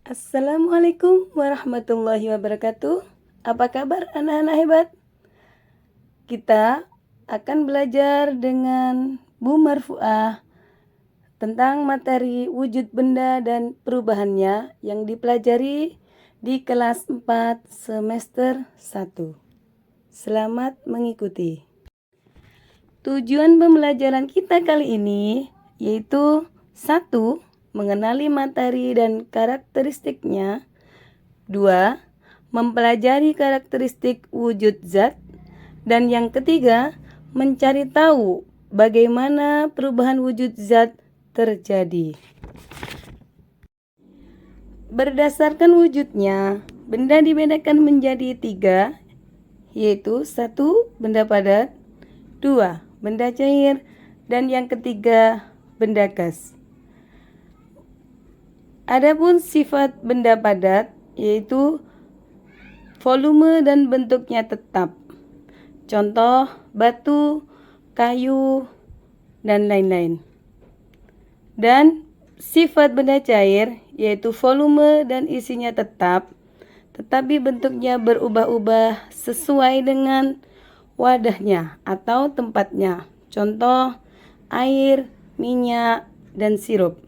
Assalamualaikum warahmatullahi wabarakatuh. Apa kabar anak-anak hebat? Kita akan belajar dengan Bu Marfuah tentang materi wujud benda dan perubahannya yang dipelajari di kelas 4 semester 1. Selamat mengikuti. Tujuan pembelajaran kita kali ini yaitu 1. Mengenali materi dan karakteristiknya. 2. Mempelajari karakteristik wujud zat. Dan yang ketiga, mencari tahu bagaimana perubahan wujud zat terjadi. Berdasarkan wujudnya, benda dibedakan menjadi 3, yaitu 1. Benda padat, 2. Benda cair, dan yang ketiga, benda gas. Adapun sifat benda padat yaitu volume dan bentuknya tetap. Contoh batu, kayu, dan lain-lain. Dan sifat benda cair yaitu volume dan isinya tetap, tetapi bentuknya berubah-ubah sesuai dengan wadahnya atau tempatnya. Contoh air, minyak, dan sirup.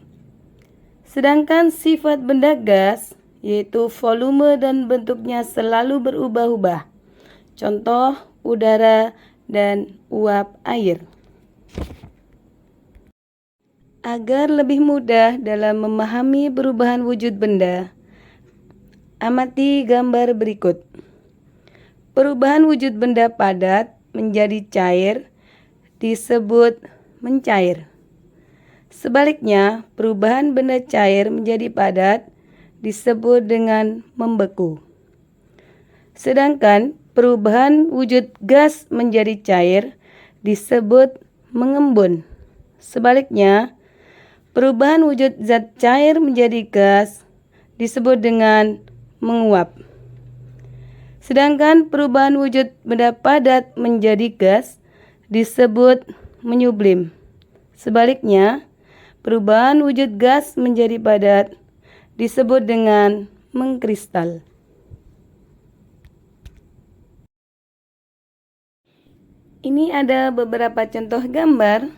Sedangkan sifat benda gas yaitu volume dan bentuknya selalu berubah-ubah. Contoh udara dan uap air. Agar lebih mudah dalam memahami perubahan wujud benda, amati gambar berikut. Perubahan wujud benda padat menjadi cair disebut mencair. Sebaliknya, perubahan benda cair menjadi padat disebut dengan membeku. Sedangkan perubahan wujud gas menjadi cair disebut mengembun. Sebaliknya, perubahan wujud zat cair menjadi gas disebut dengan menguap. Sedangkan perubahan wujud benda padat menjadi gas disebut menyublim. Sebaliknya, perubahan wujud gas menjadi padat disebut dengan mengkristal. Ini ada beberapa contoh gambar,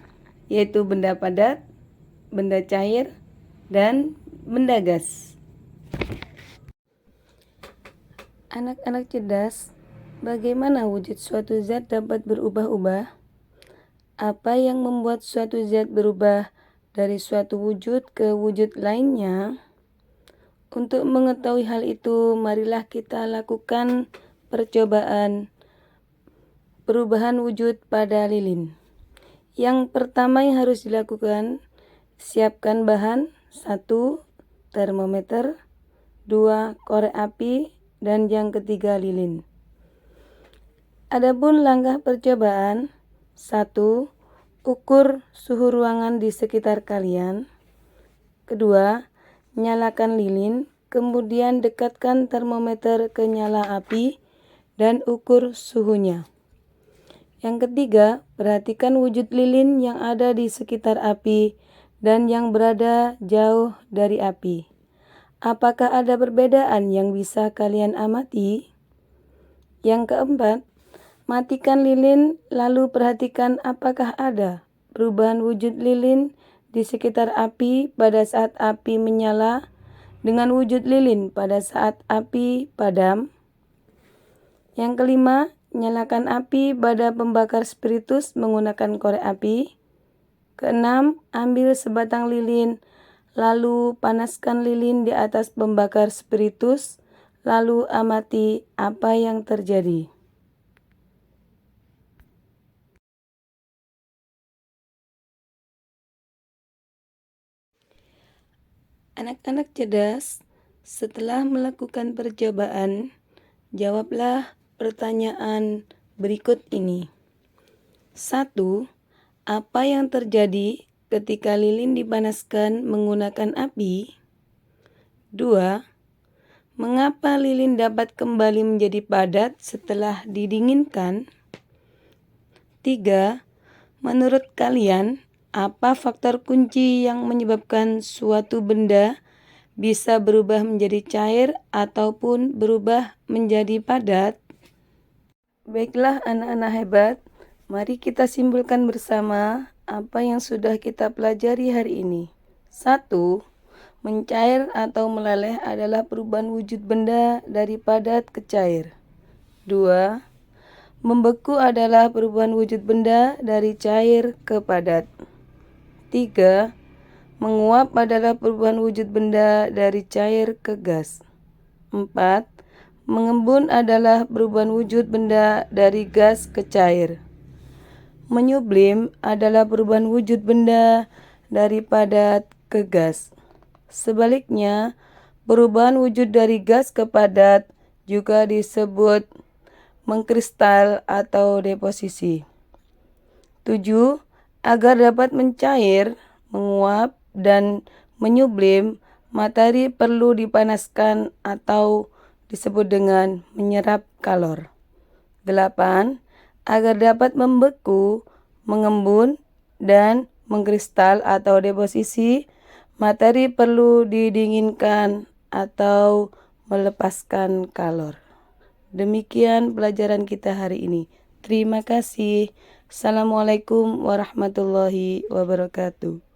yaitu benda padat, benda cair, dan benda gas. Anak-anak cerdas, bagaimana wujud suatu zat dapat berubah-ubah? Apa yang membuat suatu zat berubah dari suatu wujud ke wujud lainnya? Untuk mengetahui hal itu, marilah kita lakukan percobaan perubahan wujud pada lilin. Yang pertama yang harus dilakukan, siapkan bahan. 1. Termometer, 2. Korek api, dan yang ketiga lilin. Adapun langkah percobaan, 1. Ukur suhu ruangan di sekitar kalian. Kedua, nyalakan lilin, kemudian dekatkan termometer ke nyala api dan ukur suhunya. Yang ketiga, perhatikan wujud lilin yang ada di sekitar api dan yang berada jauh dari api. Apakah ada perbedaan yang bisa kalian amati? Yang keempat, matikan lilin lalu perhatikan apakah ada perubahan wujud lilin di sekitar api pada saat api menyala dengan wujud lilin pada saat api padam. Yang kelima, nyalakan api pada pembakar spiritus menggunakan korek api. Keenam, ambil sebatang lilin, lalu panaskan lilin di atas pembakar spiritus, lalu amati apa yang terjadi. Anak-anak cerdas, setelah melakukan percobaan, jawablah pertanyaan berikut ini. 1. Apa yang terjadi ketika lilin dipanaskan menggunakan api? 2. Mengapa lilin dapat kembali menjadi padat setelah didinginkan? 3. Menurut kalian, apa faktor kunci yang menyebabkan suatu benda bisa berubah menjadi cair ataupun berubah menjadi padat? Baiklah anak-anak hebat, mari kita simpulkan bersama apa yang sudah kita pelajari hari ini. 1. Mencair atau meleleh adalah perubahan wujud benda dari padat ke cair. 2. Membeku adalah perubahan wujud benda dari cair ke padat. 3. Menguap adalah perubahan wujud benda dari cair ke gas. 4. Mengembun adalah perubahan wujud benda dari gas ke cair. Menyublim adalah perubahan wujud benda dari padat ke gas. Sebaliknya, perubahan wujud dari gas ke padat juga disebut mengkristal atau deposisi. 7. Agar dapat mencair, menguap, dan menyublim, materi perlu dipanaskan atau disebut dengan menyerap kalor. 8. Agar dapat membeku, mengembun, dan mengkristal atau deposisi, materi perlu didinginkan atau melepaskan kalor. Demikian pelajaran kita hari ini. Terima kasih. Assalamualaikum warahmatullahi wabarakatuh.